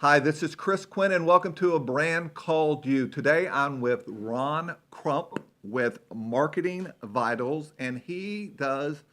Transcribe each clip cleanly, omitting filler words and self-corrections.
Hi, this is Chris Quinn, and welcome to A Brand Called You. Today I'm with Ron Krupp with Marketing Vitals, and he does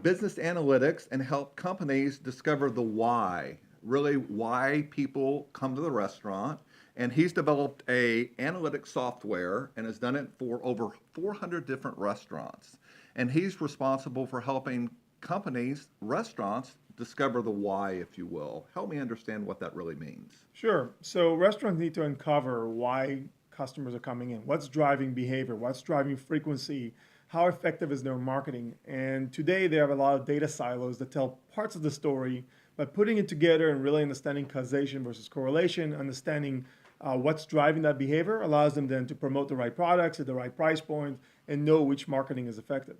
business analytics and help companies discover the why, really why people come to the restaurant. And he's developed a analytic software and has done it for over 400 different restaurants. And he's responsible for helping companies, restaurants, discover the why, if you will. Help me understand what that really means. Sure. So restaurants need to uncover why customers are coming in. What's driving behavior? What's driving frequency? How effective is their marketing? And today they have a lot of data silos that tell parts of the story, but putting it together and really understanding causation versus correlation, understanding what's driving that behavior allows them then to promote the right products at the right price point and know which marketing is effective.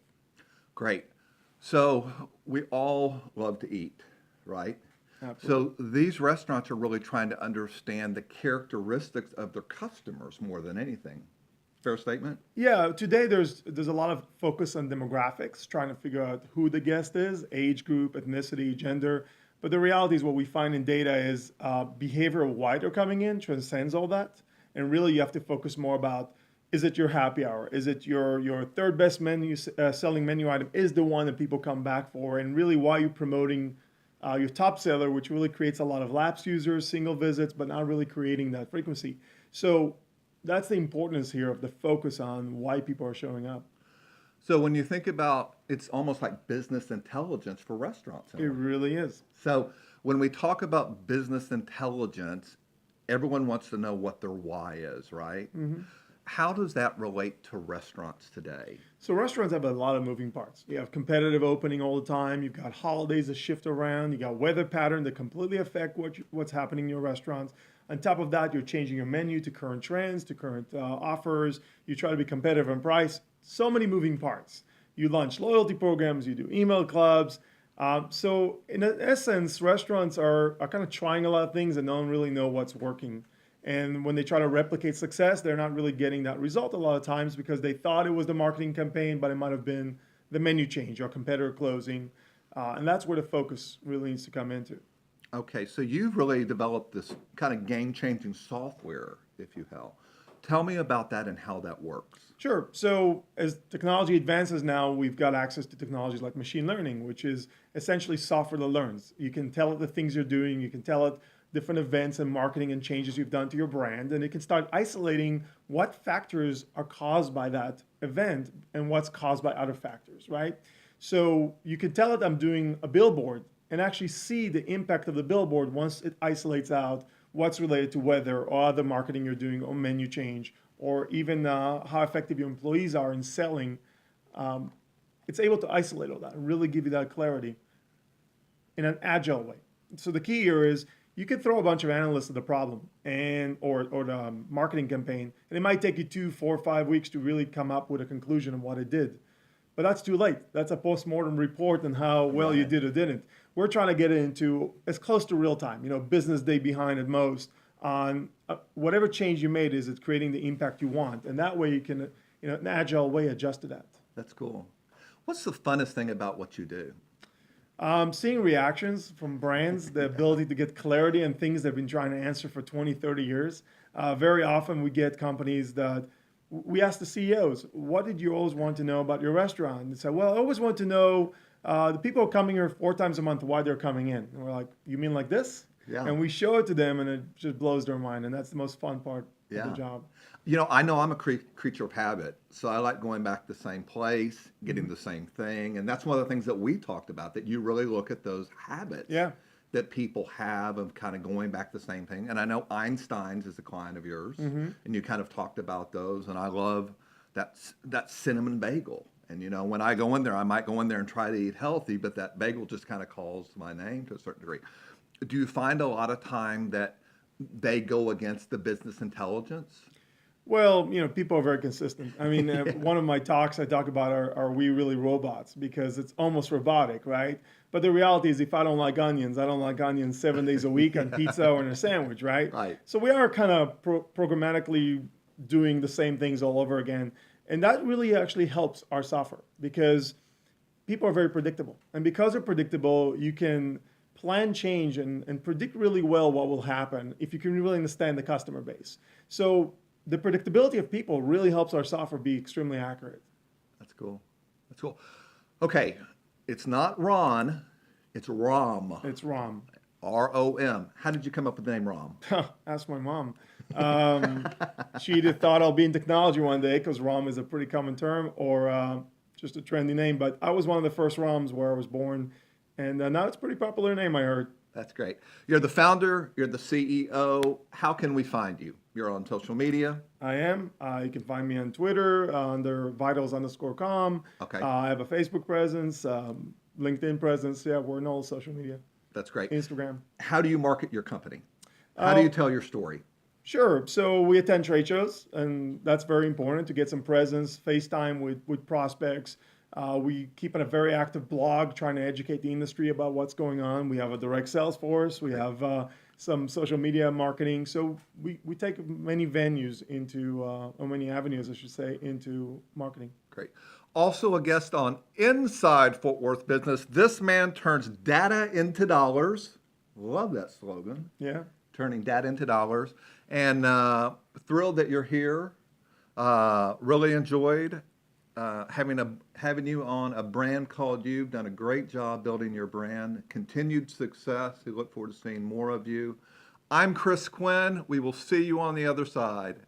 Great. So we all love to eat, right? Absolutely. So these restaurants are really trying to understand the characteristics of their customers more than anything. Fair statement? Yeah, today there's a lot of focus on demographics, trying to figure out who the guest is, age group, ethnicity, gender. But the reality is what we find in data is behavior of why they're coming in transcends all that. And really you have to focus more about, is it your happy hour? Is it your third best menu selling menu item is the one that people come back for? And really why you're promoting your top seller, which really creates a lot of lapsed users, single visits, but not really creating that frequency. So that's the importance here of the focus on why people are showing up. So when you think about, it's almost like business intelligence for restaurants in It a way. really is. So when we talk about business intelligence, everyone wants to know what their why is, right? How does that relate to restaurants today? So restaurants have a lot of moving parts. You have competitive opening all the time. You've got holidays that shift around. You got weather pattern that completely affect what's happening in your restaurants. On top of that, you're changing your menu to current trends, to current offers. You try to be competitive on price. So many moving parts. You launch loyalty programs. You do email clubs. So in essence, restaurants are kind of trying a lot of things and don't really know what's working. And when they try to replicate success, they're not really getting that result a lot of times because they thought it was the marketing campaign, but it might have been the menu change or competitor closing. And that's where the focus really needs to come into. Okay, so you've really developed this kind of game-changing software, if you will. Tell me about that and how that works. Sure. So as technology advances now, we've got access to technologies like machine learning, which is essentially software that learns. You can tell it the things you're doing. You can tell it different events and marketing and changes you've done to your brand, and it can start isolating what factors are caused by that event and what's caused by other factors, right? So you can tell it I'm doing a billboard and actually see the impact of the billboard once it isolates out what's related to weather or other marketing you're doing or menu change or even how effective your employees are in selling. It's able to isolate all that and really give you that clarity in an agile way. So the key here is you could throw a bunch of analysts at the problem and or the marketing campaign, and it might take you 2, 4, 5 weeks to really come up with a conclusion of what it did. But that's too late. That's a post-mortem report on how well you Right. did or didn't. We're trying to get it into as close to real time, business day behind at most, on whatever change you made, is it creating the impact you want? And that way you can, in an agile way, adjust to that. That's cool. What's the funnest thing about what you do? Seeing reactions from brands, the ability to get clarity on things they've been trying to answer for 20, 30 years. Very often we get companies that we ask the CEOs, what did you always want to know about your restaurant? And they say, well, I always want to know the people are coming here 4 times a month, why they're coming in. And we're like, you mean like this? Yeah. And we show it to them and it just blows their mind. And that's the most fun part of the Yeah. job. I know I'm a creature of habit, so I like going back to the same place, getting the same thing. And that's one of the things that we talked about, that you really look at those habits Yeah. that people have of kind of going back to the same thing. And I know Einstein's is a client of yours, and you kind of talked about those. And I love that cinnamon bagel. And when I go in there, I might go in there and try to eat healthy, but that bagel just kind of calls my name to a certain degree. Do you find a lot of time that they go against the business intelligence? Well, people are very consistent. I mean, Yeah. one of my talks I talk about are we really robots? Because it's almost robotic, right? But the reality is if I don't like onions 7 days a week on pizza or in a sandwich, right? Right. So we are kind of programmatically doing the same things all over again. And that really actually helps our software because people are very predictable. And because they're predictable, you can plan change and predict really well what will happen if you can really understand the customer base. So the predictability of people really helps our software be extremely accurate. That's cool. That's cool. Okay, it's not Ron, it's Rom. It's ROM. ROM. How did you come up with the name Rom? Ask my mom. She either thought I'll be in technology one day because ROM is a pretty common term, or just a trendy name. But I was one of the first ROMs where I was born, and now it's a pretty popular name, I heard. That's great. You're the founder, you're the CEO. How can we find you? You're on social media. I am. You can find me on Twitter under vitals_com. Okay. I have a Facebook presence, LinkedIn presence. Yeah, we're in all social media. That's great. Instagram. How do you market your company? How do you tell your story? Sure. So we attend trade shows, and that's very important to get some presence, FaceTime with prospects. We keep a very active blog trying to educate the industry about what's going on. We have a direct sales force. We have some social media marketing. So we take many venues into, or many avenues, I should say, into marketing. Great. Also a guest on Inside Fort Worth Business. This man turns data into dollars. Love that slogan. Yeah. Turning data into dollars. And thrilled that you're here. Really enjoyed having you on A Brand Called You. You've done a great job building your brand. Continued success. We look forward to seeing more of you. I'm Chris Quinn. We will see you on the other side.